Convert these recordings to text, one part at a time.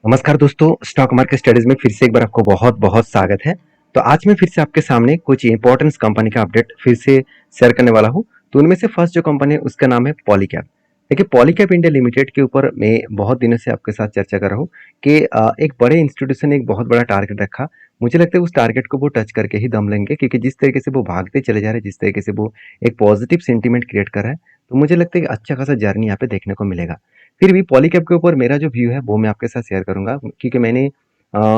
नमस्कार दोस्तों, stock market studies में फिर से एक बार आपको बहुत बहुत स्वागत है। तो आज मैं फिर से आपके सामने कुछ इंपॉर्टेंट कंपनी का अपडेट फिर से शेयर करने वाला हूँ। तो उनमें से फर्स्ट जो कंपनी है उसका नाम है पॉलीकैब। देखिए, पॉलीकैब इंडिया लिमिटेड के ऊपर मैं बहुत दिनों से आपके साथ चर्चा कर रहा हूँ कि एक बड़े इंस्टीट्यूशन ने एक बहुत बड़ा टारगेट रखा। मुझे लगता है उस टारगेट को वो टच करके ही दम लेंगे, क्योंकि जिस तरीके से वो भागते चले जा रहे हैं, जिस तरीके से वो एक पॉजिटिव सेंटीमेंट क्रिएट कर रहा है, तो मुझे लगता है कि अच्छा खासा जर्नी यहाँ पे देखने को मिलेगा। फिर भी पॉलीकैब के ऊपर मेरा जो व्यू है वो मैं आपके साथ शेयर करूंगा, क्योंकि मैंने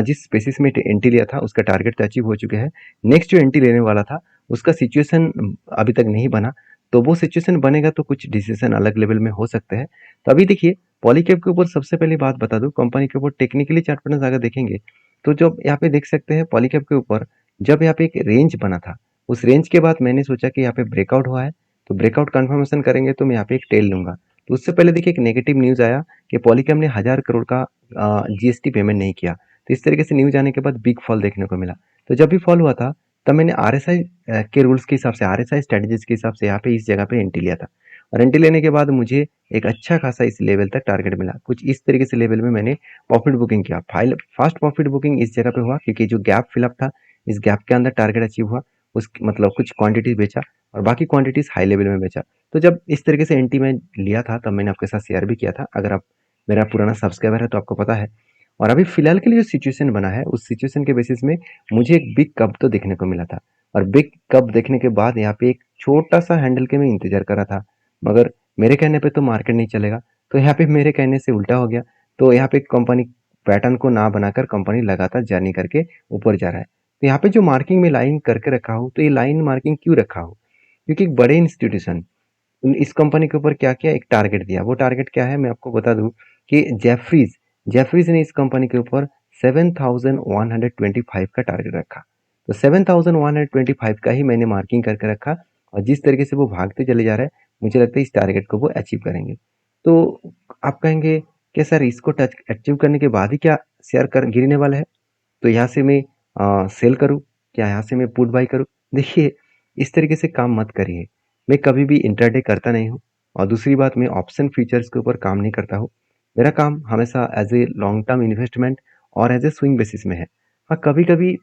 जिस बेसिस में एंट्री लिया था उसका टारगेट तो अचीव हो चुके हैं। नेक्स्ट जो एंट्री लेने वाला था उसका सिचुएशन अभी तक नहीं बना। तो वो सिचुएशन बनेगा तो कुछ डिसीजन अलग लेवल में हो सकते हैं। तो अभी देखिए, पॉलीकैब के ऊपर सबसे पहले बात बता दूं, कंपनी के ऊपर टेक्निकली चार्ट पैटर्न अगर देखेंगे तो जब यहाँ पे देख सकते हैं पॉलीकैब के ऊपर, जब यहाँ पे एक रेंज बना था, उस रेंज के बाद मैंने सोचा कि यहाँ पे ब्रेकआउट हुआ है, तो ब्रेकआउट कंफर्मेशन करेंगे तो मैं यहाँ पे एक टेल लूंगा। तो उससे पहले देखिए एक नेगेटिव न्यूज आया कि पॉलीकैब ने 1000 करोड़ का जीएसटी पेमेंट नहीं किया। तो इस तरीके से न्यूज आने के बाद बिग फॉल देखने को मिला। तो जब भी फॉल हुआ था तब मैंने आरएसआई के रूल्स के हिसाब से, आरएसआई स्ट्रेटेजीज के हिसाब से यहाँ पे इस जगह पे एंट्री लिया था। और एंट्री लेने के बाद मुझे एक अच्छा खासा इस लेवल तक टारगेट मिला। कुछ इस तरीके से लेवल में मैंने प्रॉफिट बुकिंग किया। फाइल फास्ट प्रॉफिट बुकिंग इस जगह पे हुआ क्योंकि जो गैप फिलअप था, इस गैप के अंदर टारगेट अचीव हुआ। उस मतलब कुछ क्वांटिटी बेचा और बाकी क्वांटिटीज हाई लेवल में बेचा। तो जब इस तरीके से एंट्री में लिया था तब मैंने आपके साथ शेयर भी किया था। अगर आप मेरा पुराना सब्सक्राइबर है तो आपको पता है। और अभी फिलहाल के लिए जो सिचुएशन बना है उस सिचुएशन के बेसिस में मुझे एक बिग कप तो देखने को मिला था। और बिग कप देखने के बाद यहाँ पे एक छोटा सा हैंडल के मैं इंतजार कर रहा था, मगर मेरे कहने पे तो मार्केट नहीं चलेगा। तो यहाँ पे मेरे कहने से उल्टा हो गया। तो यहाँ पे कंपनी पैटर्न को ना बनाकर कंपनी लगातार जर्नी करके ऊपर जा रहा है। तो यहाँ पे जो मार्किंग में लाइन करके रखा हूँ, तो ये लाइन मार्किंग क्यों रखा हूँ? क्योंकि एक बड़े इंस्टीट्यूशन इस कंपनी के ऊपर क्या किया, एक टारगेट दिया। वो टारगेट क्या है मैं आपको बता दूं कि जेफरीज जेफरीज ने इस कंपनी के ऊपर 7125 का टारगेट रखा। तो 7125 का ही मैंने मार्किंग करके रखा। और जिस तरीके से वो भागते चले जा रहे हैं, मुझे लगता है इस टारगेट को वो अचीव करेंगे। तो आप कहेंगे कि सर इसको टच अचीव करने के बाद ही क्या शेयर कर गिरने वाला है, तो यहाँ से मैं सेल करूँ, क्या यहाँ से मैं पुट बाई करूँ? देखिए, इस तरीके से काम मत करिए। मैं कभी भी इंट्राडे करता नहीं हूँ। और दूसरी बात, मैं ऑप्शन फीचर्स के ऊपर काम नहीं करता हूँ। मेरा काम हमेशा as a long term investment और एज ए स्विंग बेसिस में है। हाँ, कभी कभी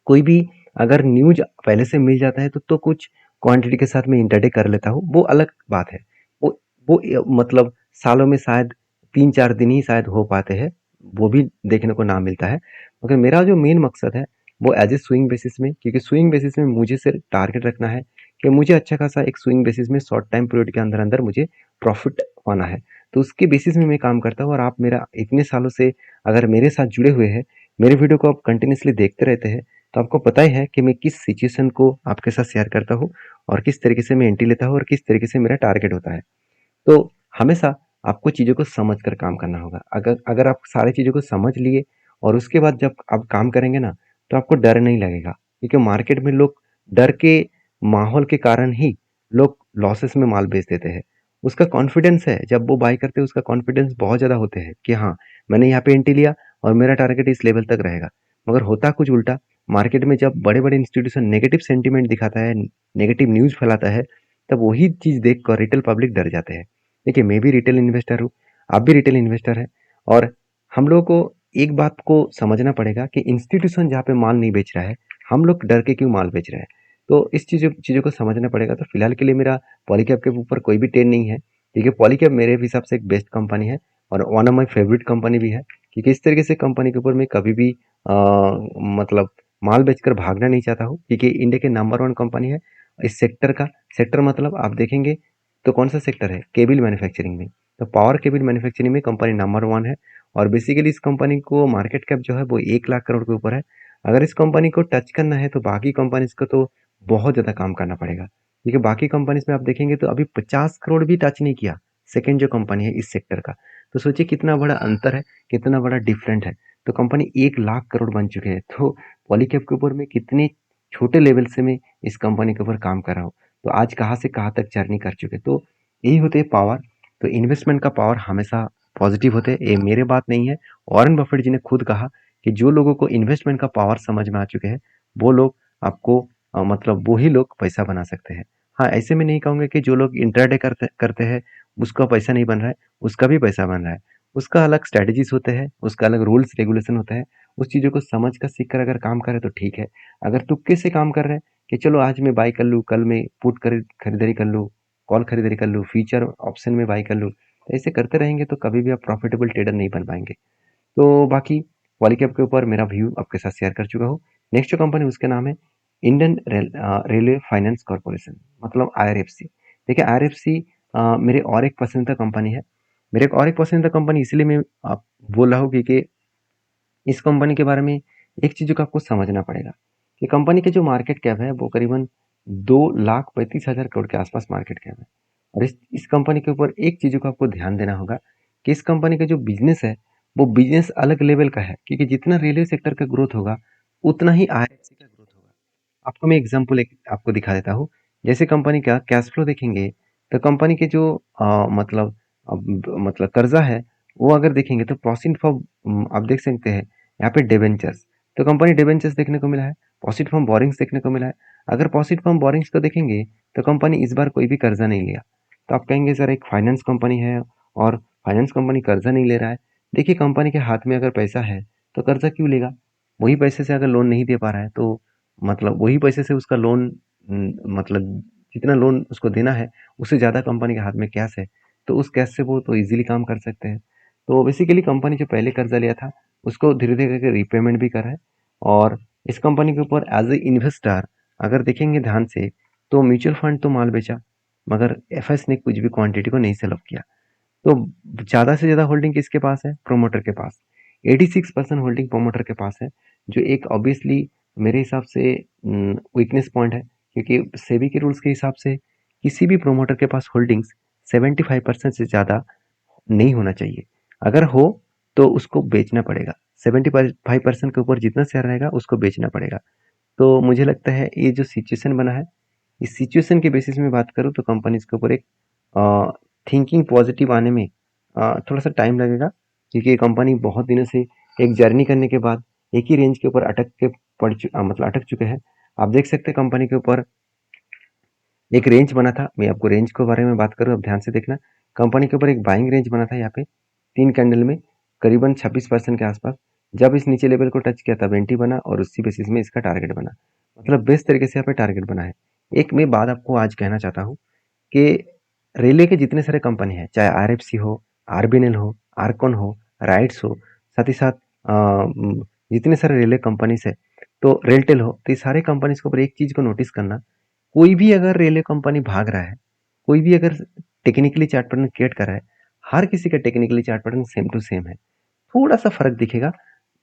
कोई भी अगर न्यूज पहले से मिल जाता है तो कुछ क्वांटिटी के साथ मैं इंटरडे कर लेता हूँ, वो अलग बात है। वो मतलब सालों में शायद 3-4 दिन ही शायद हो पाते हैं, वो भी देखने को ना मिलता है। मगर मेरा जो मेन मकसद है वो एज ए स्विंग बेसिस में, क्योंकि स्विंग बेसिस में मुझे सिर्फ टारगेट रखना है कि मुझे अच्छा खासा एक स्विंग बेसिस में शॉर्ट टाइम पीरियड के अंदर अंदर मुझे प्रॉफिट पाना है। तो उसके बेसिस में मैं काम करता हूँ। और आप मेरा इतने सालों से अगर मेरे साथ जुड़े हुए हैं, मेरे वीडियो को आप कंटिन्यूसली देखते रहते हैं, तो आपको पता ही है कि मैं किस सिचुएशन को आपके साथ शेयर करता हूँ और किस तरीके से मैं एंट्री लेता हूँ और किस तरीके से मेरा टारगेट होता है। तो हमेशा आपको चीज़ों को समझ कर काम करना होगा। अगर अगर आप सारी चीज़ों को समझ लिए और उसके बाद जब आप काम करेंगे ना, तो आपको डर नहीं लगेगा। क्योंकि मार्केट में लोग डर के माहौल के कारण ही लोग लॉसेस में माल बेच देते हैं। उसका कॉन्फिडेंस है, जब वो बाय करते हैं उसका कॉन्फिडेंस बहुत ज़्यादा होते हैं कि हाँ, मैंने यहाँ पे एंट्री लिया और मेरा टारगेट इस लेवल तक रहेगा। मगर होता कुछ उल्टा। मार्केट में जब बड़े-बड़े इंस्टीट्यूशन नेगेटिव सेंटीमेंट दिखाता है, नेगेटिव न्यूज़ फैलाता है, तब वही चीज़ देखकर रिटेल पब्लिक डर जाते हैं। देखिए, मैं भी रिटेल इन्वेस्टर हूँ, आप भी रिटेल इन्वेस्टर हैं। और हम लोगों को एक बात को समझना पड़ेगा कि इंस्टीट्यूशन जहाँ पे माल नहीं बेच रहा है, हम लोग डर के क्यों माल बेच रहे हैं। तो इस चीज़ों चीज़ों को समझना पड़ेगा। तो फिलहाल के लिए मेरा पॉलीकैब के ऊपर कोई भी ट्रेंड नहीं है, क्योंकि पॉलीकैब मेरे हिसाब से एक बेस्ट कंपनी है और one of my favourite company भी है। क्योंकि इस तरीके से कंपनी के ऊपर मैं कभी भी मतलब माल बेचकर भागना नहीं चाहता हूँ, क्योंकि इंडिया के नंबर वन कंपनी है इस सेक्टर का। सेक्टर मतलब आप देखेंगे तो कौन सा सेक्टर है, केबल मैन्युफैक्चरिंग में। तो पावर केबल मैन्युफैक्चरिंग में कंपनी नंबर वन है। और बेसिकली इस कंपनी को मार्केट कैप जो है वो 1 लाख करोड़ के ऊपर है। अगर इस कंपनी को टच करना है तो बाकी कंपनीज को तो बहुत ज़्यादा काम करना पड़ेगा, क्योंकि बाकी कंपनीज में आप देखेंगे तो अभी 50 करोड़ भी टच नहीं किया सेकेंड जो कंपनी है इस सेक्टर का। तो सोचिए कितना बड़ा अंतर है, कितना बड़ा डिफरेंट है। तो कंपनी 1 लाख करोड़ बन चुके हैं। तो पॉलीकैब के ऊपर में कितने छोटे लेवल से मैं इस कंपनी के ऊपर काम कर रहा हूँ, तो आज कहाँ से कहाँ तक जर्नी कर चुके। तो यही होते हैं पावर। तो इन्वेस्टमेंट का पावर हमेशा पॉजिटिव होते हैं, ये मेरे बात नहीं है। वॉरेन बफेट जी ने खुद कहा कि जो लोगों को इन्वेस्टमेंट का पावर समझ में आ चुके हैं, वो लोग आपको मतलब वो ही लोग पैसा बना सकते हैं। हाँ, ऐसे में नहीं कहूँगा कि जो लोग इंट्राडे करते करते हैं उसका पैसा नहीं बन रहा है, उसका भी पैसा बन रहा है। उसका अलग स्ट्रैटेजीज होते हैं, उसका अलग रूल्स रेगुलेशन होता है। उस चीज़ों को समझ कर सीख कर अगर काम करे तो ठीक है। अगर तुक्के से काम कर रहे हैं कि चलो आज मैं बाई कर लूँ, कल मैं पुट खरीदारी कर लूँ, कॉल खरीदारी कर लूँ, फ्यूचर ऑप्शन में बाई कर लूँ, तो ऐसे करते रहेंगे तो कभी भी आप प्रॉफिटेबल ट्रेडर नहीं बन पाएंगे। तो बाकी पॉलीकैब के ऊपर मेरा व्यू आपके साथ शेयर कर चुका हूँ। नेक्स्ट जो कंपनी उसका नाम है इंडियन रेलवे फाइनेंस कॉर्पोरेशन, मतलब IRFC। देखिए IRFC मेरे और एक पसंदीदा कंपनी है। मेरे एक और एक पसंदीदा कंपनी इसलिए मैं आप बोल रहा हूँ क्योंकि इस कंपनी के बारे में एक चीज़ को आपको समझना पड़ेगा कि कंपनी के जो मार्केट कैप है वो करीबन 2,35,000 करोड़ के आसपास मार्केट कैप है। और इस कंपनी के ऊपर एक चीज़ को आपको ध्यान देना होगा कि इस कंपनी का जो बिजनेस है वो बिजनेस अलग लेवल का है, क्योंकि जितना रेलवे सेक्टर का ग्रोथ होगा उतना ही IRFC का ग्रोथ होगा। आपको मैं एग्जांपल एक आपको दिखा देता हूँ। जैसे कंपनी का कैश फ्लो देखेंगे तो कंपनी के जो मतलब मतलब कर्जा है वो अगर देखेंगे तो प्रॉफिट फ्रॉम आप देख सकते हैं यहाँ पे डिबेंचर्स। तो कंपनी डिबेंचर्स देखने को मिला है, प्रॉफिट फ्रॉम बोरिंग्स देखने को मिला है। अगर प्रॉफिट फ्रॉम बोरिंग्स को देखेंगे तो कंपनी इस बार कोई भी कर्जा नहीं लिया। तो आप कहेंगे सर एक फाइनेंस कंपनी है और फाइनेंस कंपनी कर्जा नहीं ले रहा है। देखिए कंपनी के हाथ में अगर पैसा है तो कर्जा क्यों लेगा? वही पैसे से अगर लोन नहीं दे पा रहा है तो मतलब वही पैसे से उसका लोन मतलब जितना लोन उसको देना है उससे ज़्यादा कंपनी के हाथ में कैश है, तो उस कैश से वो तो इजीली काम कर सकते हैं। तो बेसिकली कंपनी जो पहले कर्जा लिया था उसको धीरे धीरे करके रिपेमेंट भी कर रहा है। और इस कंपनी के ऊपर एज ए इन्वेस्टर अगर देखेंगे ध्यान से तो म्यूचुअल फंड तो माल बेचा मगर एफएस ने कुछ भी क्वांटिटी को नहीं सेल ऑफ किया। तो ज़्यादा से ज़्यादा होल्डिंग किसके पास है? प्रोमोटर के पास। 86% होल्डिंग प्रोमोटर के पास है, जो एक ऑब्वियसली मेरे हिसाब से वीकनेस पॉइंट है, क्योंकि सेबी के रूल्स के हिसाब से किसी भी प्रोमोटर के पास होल्डिंग्स 75% से ज़्यादा नहीं होना चाहिए। अगर हो तो उसको बेचना पड़ेगा। 75% के ऊपर जितना शेयर रहेगा उसको बेचना पड़ेगा। तो मुझे लगता है ये जो सिचुएशन बना है, इस सिचुएशन के बेसिस में बात करूँ तो कंपनीज के ऊपर एक थिंकिंग पॉजिटिव आने में थोड़ा सा टाइम लगेगा, क्योंकि ये कंपनी बहुत दिनों से एक जर्नी करने के बाद एक ही रेंज के ऊपर मतलब अटक चुके हैं। आप देख सकते हैं कंपनी के ऊपर एक रेंज बना था। मैं आपको रेंज के बारे में बात करूँ, अब ध्यान से देखना। कंपनी के ऊपर एक बाइंग रेंज बना था यहाँ पे 3 कैंडल में करीबन 26% के आसपास। जब इस नीचे लेवल को टच किया तब एंट्री बना और उसी बेसिस में इसका टारगेट बना। मतलब बेस्ट तरीके से यहाँ पे टारगेट बना है। एक मैं बात आपको आज कहना चाहता हूँ कि रेलवे के जितने सारे कंपनी हैं, चाहे आरएफसी हो, आरबीएनएल हो, आरकॉन हो, राइट्स हो, साथ ही साथ जितने सारे रेलवे कंपनीज है, तो रेलटेल हो, तो ये सारे कंपनीज के ऊपर एक चीज को नोटिस करना। कोई भी अगर रेलवे कंपनी भाग रहा है, कोई भी अगर टेक्निकली चार्ट पैटर्न क्रिएट कर रहा है, हर किसी का technically chart pattern same to same है। थोड़ा सा फर्क दिखेगा।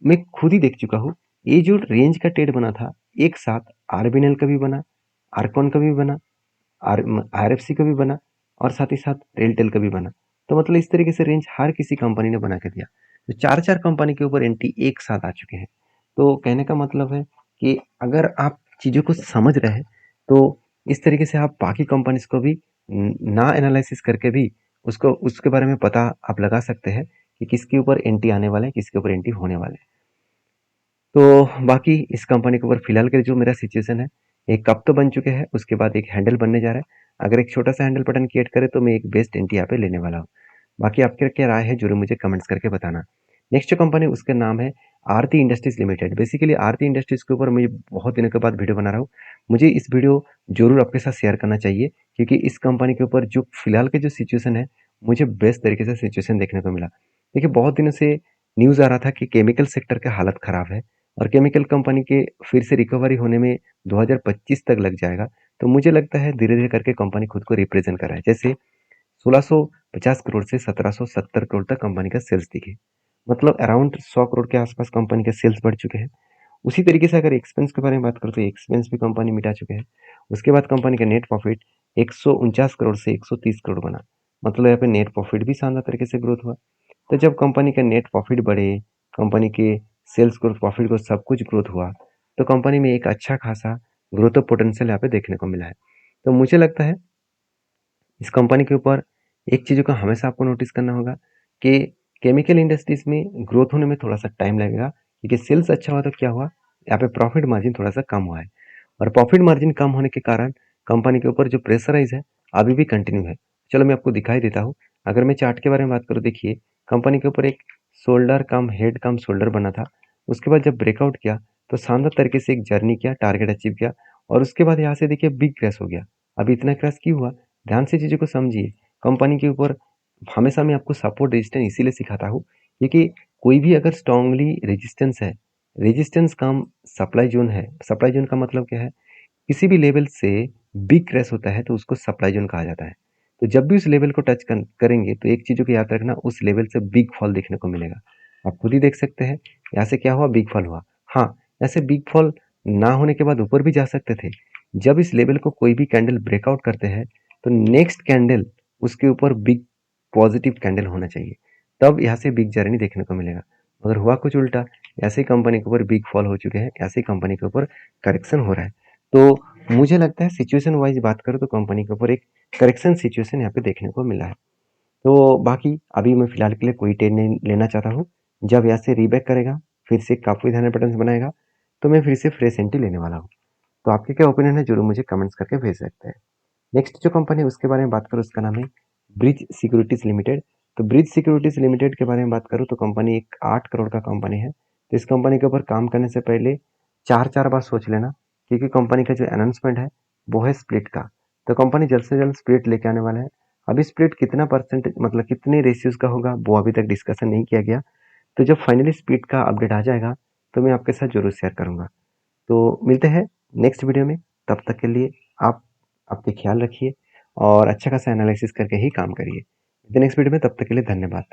मैं खुद ही देख चुका हूँ। ये जो रेंज का ट्रेड बना था एक साथ आरबीएनएल का भी बना, आरकॉन का भी बना, आरएफसी का भी बना और साथ ही साथ रेलटेल का भी बना। तो मतलब इस तरीके से रेंज हर किसी कंपनी ने बना के दिया। तो चार चार कंपनी के ऊपर एंट्री एक साथ आ चुके हैं। तो कहने का मतलब है कि अगर आप चीज़ों को समझ रहे हैं तो इस तरीके से आप बाकी कंपनीज को भी ना एनालिसिस करके भी उसको उसके बारे में पता आप लगा सकते हैं कि किसके ऊपर एंट्री आने वाला है, किसके ऊपर एंट्री होने वाला है। तो बाकी इस कंपनी के ऊपर फिलहाल के जो मेरा सिचुएशन है, एक कप तो बन चुके हैं, उसके बाद एक हैंडल बनने जा रहा है। अगर एक छोटा सा हैंडल बटन क्रिएट करे तो मैं एक बेस्ट एंट्री यहाँ पे लेने वाला हूँ। बाकी आपकी क्या राय है जरूर मुझे कमेंट्स करके बताना। नेक्स्ट जो कंपनी उसका नाम है आरती इंडस्ट्रीज लिमिटेड। बेसिकली आरती इंडस्ट्रीज के ऊपर मैं बहुत दिनों के बाद वीडियो बना रहा हूँ। मुझे इस वीडियो जरूर आपके साथ शेयर करना चाहिए, क्योंकि इस कंपनी के ऊपर जो फिलहाल के जो सिचुएशन है मुझे बेस्ट तरीके से सिचुएशन देखने को मिला। देखिए बहुत दिनों से न्यूज़ आ रहा था कि केमिकल सेक्टर का हालत ख़राब है और केमिकल कंपनी के फिर से रिकवरी होने में 2025 तक लग जाएगा। तो मुझे लगता है धीरे-धीरे करके कंपनी खुद को रिप्रेजेंट कर रहा है। जैसे 1650 करोड़ से 1770 करोड़ तक कंपनी का सेल्स दिखे। मतलब अराउंड 100 करोड़ के आसपास कंपनी के सेल्स बढ़ चुके हैं। उसी तरीके से अगर एक्सपेंस के बारे में बात करूँ तो एक्सपेंस भी कंपनी मिटा चुके हैं। उसके बाद कंपनी का नेट प्रॉफिट 149 करोड़ से 130 करोड़ बना। मतलब यहाँ पे नेट प्रॉफिट भी शानदार तरीके से ग्रोथ हुआ। तो जब कंपनी का नेट प्रॉफिट बढ़े, कंपनी के सेल्स ग्रोथ, प्रॉफिट ग्रोथ सब कुछ ग्रोथ हुआ, तो कंपनी में एक अच्छा खासा ग्रोथ पोटेंशियल यहाँ पे देखने को मिला है। तो मुझे लगता है इस कंपनी के ऊपर एक चीज़ को हमेशा आपको नोटिस करना होगा कि केमिकल इंडस्ट्रीज में ग्रोथ होने में थोड़ा सा टाइम लगेगा, क्योंकि सेल्स अच्छा हुआ तो क्या हुआ, यहाँ पे प्रॉफिट मार्जिन थोड़ा सा कम हुआ है। और प्रॉफिट मार्जिन कम होने के कारण कंपनी के ऊपर जो प्रेशराइज है अभी भी कंटिन्यू है। चलो मैं आपको दिखाई देता हूँ। अगर मैं चार्ट के बारे में बात करूँ, देखिए कंपनी के ऊपर एक शोल्डर कम हेड कम शोल्डर बना था। उसके बाद जब ब्रेकआउट किया तो शानदार तरीके से एक जर्नी किया, टारगेट अचीव किया और उसके बाद यहाँ से देखिए बिग क्रैश हो गया। अब इतना क्रैश क्यों हुआ? ध्यान से चीज़ों को समझिए। कंपनी के ऊपर हमेशा मैं आपको सपोर्ट रेजिस्टेंस इसीलिए सिखाता हूँ क्योंकि कोई भी अगर स्ट्रांगली रेजिस्टेंस है, रेजिस्टेंस कम सप्लाई जोन है। सप्लाई जोन का मतलब क्या है? किसी भी लेवल से बिग क्रैश होता है तो उसको सप्लाई जोन कहा जाता है। तो जब भी उस लेवल को टच करेंगे तो एक चीज़ों को याद रखना, उस लेवल से बिग फॉल देखने को मिलेगा। आप खुद ही देख सकते हैं यहाँ से क्या हुआ, बिग फॉल हुआ। हाँ, ऐसे बिग फॉल ना होने के बाद ऊपर भी जा सकते थे। जब इस लेवल को कोई भी कैंडल ब्रेकआउट करते हैं तो नेक्स्ट कैंडल उसके ऊपर बिग पॉजिटिव कैंडल होना चाहिए, तब यहाँ से बिग जर्नी देखने को मिलेगा। मगर हुआ कुछ उल्टा, ऐसे कंपनी के ऊपर बिग फॉल हो चुके हैं, ऐसे कंपनी के ऊपर करेक्शन हो रहा है। तो मुझे लगता है सिचुएशन वाइज बात करूँ तो कंपनी के ऊपर एक करेक्शन सिचुएशन यहाँ पे देखने को मिला है। तो बाकी अभी मैं फिलहाल के लिए कोई ट्रेड नहीं लेना चाहता हूँ। जब यहाँ से रीबैक करेगा, फिर से काफ़ी धन पैटर्न्स बनाएगा, तो मैं फिर से फ्रेश एंट्री लेने वाला हूँ। तो आपके क्या ओपिनियन है, जरूर मुझे कमेंट्स करके भेज सकते हैं। नेक्स्ट जो कंपनी है उसके बारे में बात करूँ, उसका नाम है ब्रिज सिक्योरिटीज लिमिटेड। तो ब्रिज सिक्योरिटीज लिमिटेड के बारे में बात करूँ तो कंपनी एक 8 करोड़ का कंपनी है। तो इस कंपनी के ऊपर काम करने से पहले चार चार बार सोच लेना, क्योंकि कंपनी का जो अनाउंसमेंट है वो है स्प्लिट का। तो कंपनी जल्द से जल्द स्प्लिट लेके आने वाला है। अभी स्प्लिट कितना परसेंट मतलब कितने रेशियोज का होगा वो अभी तक डिस्कशन नहीं किया गया। तो जब फाइनली स्प्लिट का अपडेट आ जाएगा तो मैं आपके साथ जरूर शेयर करूंगा। तो मिलते हैं नेक्स्ट वीडियो में। तब तक के लिए आप आपके ख्याल रखिए और अच्छा खासा एनालिसिस करके ही काम करिए। नेक्स्ट वीडियो में, तब तक के लिए धन्यवाद।